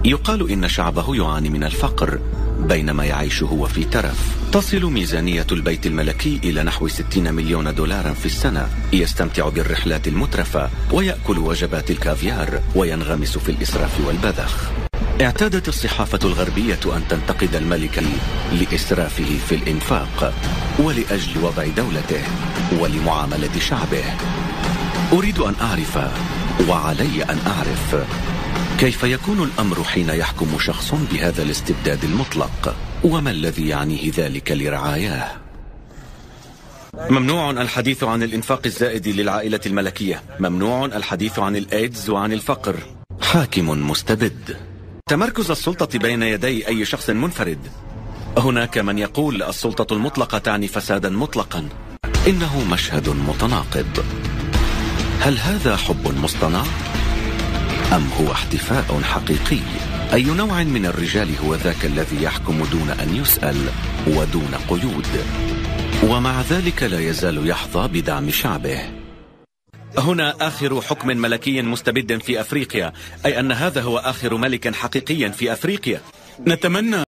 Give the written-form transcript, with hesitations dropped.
يقال إن شعبه يعاني من الفقر بينما يعيش هو في ترف. تصل ميزانية البيت الملكي إلى نحو 60 مليون دولار في السنة. يستمتع بالرحلات المترفة ويأكل وجبات الكافيار وينغمس في الإسراف والبذخ. اعتادت الصحافة الغربية أن تنتقد الملك لإسرافه في الإنفاق ولأجل وضع دولته ولمعاملة شعبه. أريد أن أعرف وعلي أن أعرف كيف يكون الأمر حين يحكم شخص بهذا الاستبداد المطلق، وما الذي يعنيه ذلك لرعاياه؟ ممنوع الحديث عن الإنفاق الزائد للعائلة الملكية، ممنوع الحديث عن الإيدز وعن الفقر. حاكم مستبد. تمركز السلطة بين يدي أي شخص منفرد. هناك من يقول السلطة المطلقة تعني فسادا مطلقا. إنه مشهد متناقض. هل هذا حب مصطنع؟ أم هو احتفاء حقيقي؟ أي نوع من الرجال هو ذاك الذي يحكم دون أن يسأل ودون قيود، ومع ذلك لا يزال يحظى بدعم شعبه؟ هنا آخر حكم ملكي مستبد في أفريقيا، أي أن هذا هو آخر ملك حقيقي في أفريقيا. نتمنى